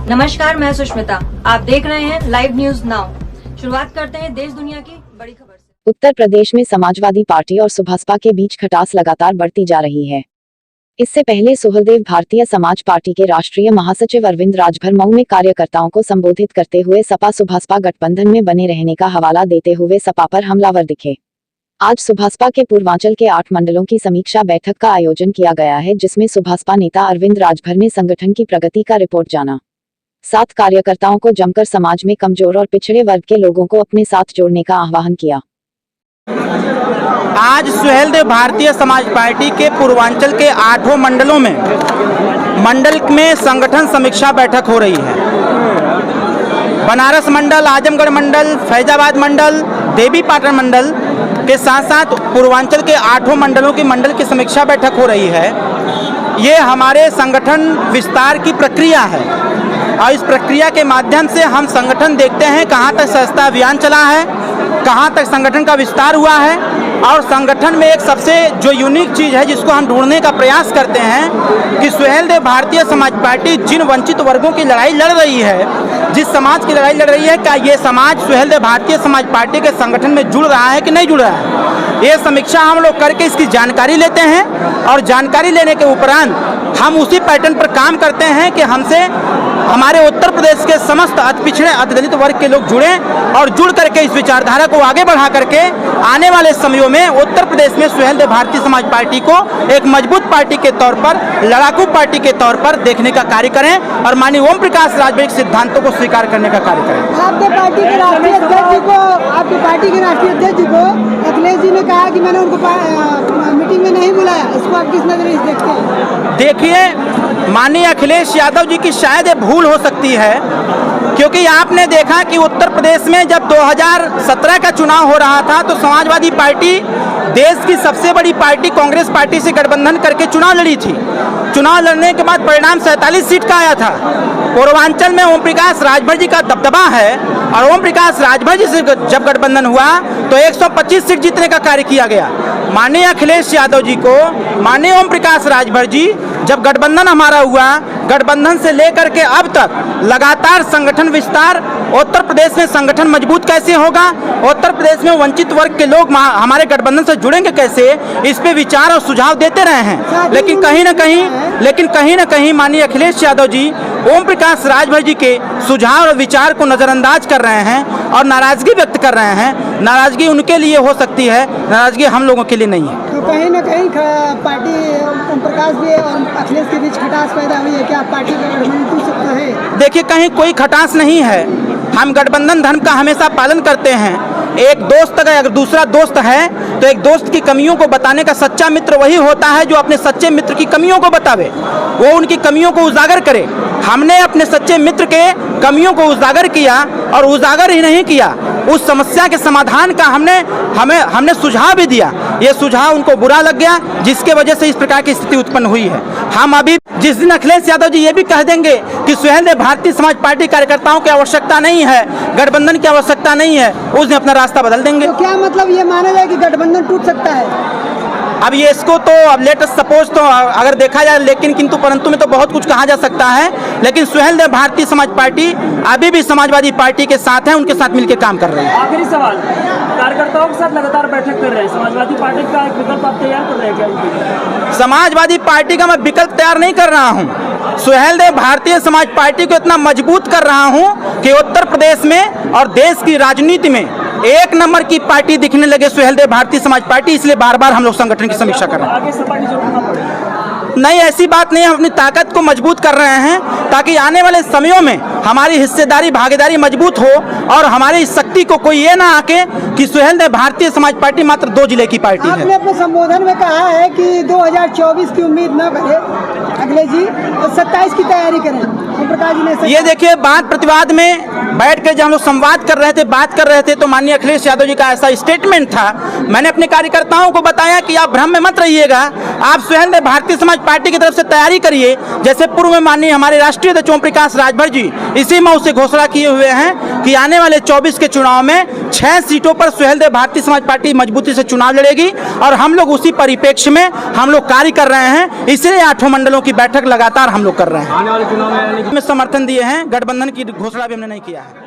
नमस्कार, मैं सुष्मिता। आप देख रहे हैं लाइव न्यूज नाउ। शुरुआत करते हैं देश दुनिया की बड़ी खबर से। उत्तर प्रदेश में समाजवादी पार्टी और सुभासपा के बीच खटास लगातार बढ़ती जा रही है। इससे पहले सुहलदेव भारतीय समाज पार्टी के राष्ट्रीय महासचिव अरविंद राजभर मऊ में कार्यकर्ताओं को संबोधित करते हुए सपा सुभासपा गठबंधन में बने रहने का हवाला देते हुए सपा पर हमलावर दिखे। आज सुभासपा के पूर्वांचल के 8 मंडलों की समीक्षा बैठक का आयोजन किया गया है, जिसमें सुभासपा नेता अरविंद राजभर ने संगठन की प्रगति का रिपोर्ट जाना। साथ कार्यकर्ताओं को जमकर समाज में कमजोर और पिछड़े वर्ग के लोगों को अपने साथ जोड़ने का आह्वान किया। आज सुहलदेव भारतीय समाज पार्टी के पूर्वांचल के 8 मंडलों में संगठन समीक्षा बैठक हो रही है। बनारस मंडल, आजमगढ़ मंडल, फैजाबाद मंडल, देवीपाटन मंडल के साथ साथ पूर्वांचल के 8 मंडलों की मंडल की समीक्षा बैठक हो रही है। ये हमारे संगठन विस्तार की प्रक्रिया है और इस प्रक्रिया के माध्यम से हम संगठन देखते हैं कहाँ तक सदस्यता अभियान चला है, कहाँ तक संगठन का विस्तार हुआ है, और संगठन में एक सबसे जो यूनिक चीज़ है जिसको हम ढूंढने का प्रयास करते हैं कि सुहलदेव भारतीय समाज पार्टी जिन वंचित वर्गों की लड़ाई लड़ रही है, जिस समाज की लड़ाई लड़ रही है, क्या ये समाज सुहलदेव भारतीय समाज पार्टी के संगठन में जुड़ रहा है कि नहीं जुड़ रहा है। ये समीक्षा हम लोग करके इसकी जानकारी लेते हैं और जानकारी लेने के उपरांत हम उसी पैटर्न पर काम करते हैं कि हमसे हमारे उत्तर प्रदेश के समस्त अति पिछड़े अति दलित वर्ग के लोग जुड़ें और जुड़ करके इस विचारधारा को आगे बढ़ा करके आने वाले समयों में उत्तर प्रदेश में सुहलदेव भारतीय समाज पार्टी को एक मजबूत पार्टी के तौर पर, लड़ाकू पार्टी के तौर पर देखने का कार्य करें और माननीय ओम प्रकाश राजभर के सिद्धांतों को स्वीकार करने का कार्य करें। आपके पार्टी के राष्ट्रीय अध्यक्ष को अखिलेश जी ने कहा कि मैंने उनको मीटिंग में नहीं बुलाया, इसको आप किस नजरिए से देखते हैं? देखिए, माननीय अखिलेश यादव जी की शायद भूल हो सकती है, क्योंकि आपने देखा कि उत्तर प्रदेश में जब 2017 का चुनाव हो रहा था तो समाजवादी पार्टी देश की सबसे बड़ी पार्टी कांग्रेस पार्टी से गठबंधन करके चुनाव लड़ी थी। चुनाव लड़ने के बाद परिणाम 47 सीट का आया था। पूर्वांचल में ओम प्रकाश राजभर जी का दबदबा है और ओम प्रकाश राजभर जी से जब गठबंधन हुआ तो 125 सीट जीतने का कार्य किया गया। माननीय अखिलेश यादव जी को, माननीय ओम प्रकाश राजभर जी, जब गठबंधन हमारा हुआ, गठबंधन से लेकर के अब तक लगातार संगठन विस्तार, उत्तर प्रदेश में संगठन मजबूत कैसे होगा, उत्तर प्रदेश में वंचित वर्ग के लोग हमारे गठबंधन से जुड़ेंगे कैसे, इस पे विचार और सुझाव देते रहे हैं। लेकिन कहीं न कहीं माननीय अखिलेश यादव जी ओम प्रकाश राजभर जी के सुझाव और विचार को नज़रअंदाज कर रहे हैं और नाराजगी व्यक्त कर रहे हैं। नाराजगी उनके लिए हो सकती है, नाराजगी हम लोगों के लिए नहीं है। तो कहीं न कहीं पार्टी ओम प्रकाश जी और अखिलेश के बीच खटास पैदा हुई है, क्या पार्टी का गठबंधन टूट सकता है? देखिए, कहीं कोई खटास नहीं है। हम गठबंधन धर्म का हमेशा पालन करते हैं। एक दोस्त अगर दूसरा दोस्त है तो एक दोस्त की कमियों को बताने का सच्चा मित्र वही होता है जो अपने सच्चे मित्र की कमियों को बतावे, वो उनकी कमियों को उजागर करे। हमने अपने सच्चे मित्र के कमियों को उजागर किया और उजागर ही नहीं किया, उस समस्या के समाधान का हमने सुझाव भी दिया। ये सुझाव उनको बुरा लग गया, जिसके वजह से इस प्रकार की स्थिति उत्पन्न हुई है। हम अभी जिस दिन अखिलेश यादव जी ये भी कह देंगे कि सुहलदेव भारतीय समाज पार्टी कार्यकर्ताओं की आवश्यकता नहीं है, गठबंधन की आवश्यकता नहीं है, उस दिन अपना रास्ता बदल देंगे। तो क्या मतलब ये माना जाए कि गठबंधन टूट सकता है? अब ये इसको तो अब लेट अस सपोज तो अगर देखा जाए, लेकिन किंतु परंतु में तो बहुत कुछ कहा जा सकता है। लेकिन सुहलदेव भारतीय समाज पार्टी अभी भी समाजवादी पार्टी के साथ है, उनके साथ मिलकर काम कर रही है। आखिरी सवाल, कार्यकर्ताओं के साथ लगातार बैठक कर रहे हैं, समाजवादी पार्टी का एक विकल्प आप तैयार कर रहे हैं क्या? समाजवादी पार्टी का मैं विकल्प तैयार नहीं कर रहा हूँ। सुहलदेव भारतीय समाज पार्टी को इतना मजबूत कर रहा हूँ कि उत्तर प्रदेश में और देश की राजनीति में एक नंबर की पार्टी दिखने लगे सुहलदेव भारतीय समाज पार्टी। इसलिए बार बार हम लोग संगठन की समीक्षा कर रहे हैं। आगे सपा की जरूरत पड़े? नहीं, ऐसी बात नहीं है। हम अपनी ताकत को मजबूत कर रहे हैं ताकि आने वाले समयों में हमारी हिस्सेदारी भागीदारी मजबूत हो और हमारी शक्ति को कोई ये ना आके कि सुहलदेव भारतीय समाज पार्टी मात्र 2 जिले की पार्टी है। आपने अपने संबोधन में कहा है कि 2024 की उम्मीद न करें अखिलेश जी, तो 27 की तैयारी करें। ओम प्रकाश जी ने ये देखिए, बात प्रतिवाद में बैठ कर जब हम लोग संवाद कर रहे थे, बात कर रहे थे, तो माननीय अखिलेश यादव जी का ऐसा स्टेटमेंट था। मैंने अपने कार्यकर्ताओं को बताया कि आप भ्रम में मत रहिएगा, आप स्वयं में भारतीय समाज पार्टी की तरफ से तैयारी करिए। जैसे पूर्व में माननीय हमारे राष्ट्रीय अध्यक्ष ओम प्रकाश राजभर जी इसी माह से घोषणा किए हुए हैं कि आने वाले 24 के चुनाव में 6 सीटों पर सुहेलदेव भारतीय समाज पार्टी मजबूती से चुनाव लड़ेगी, और हम लोग उसी परिप्रेक्ष्य में हम लोग कार्य कर रहे हैं। इसलिए 8 मंडलों की बैठक लगातार हम लोग कर रहे हैं। आने वाले चुनाव में समर्थन दिए हैं, गठबंधन की घोषणा भी हमने नहीं किया है।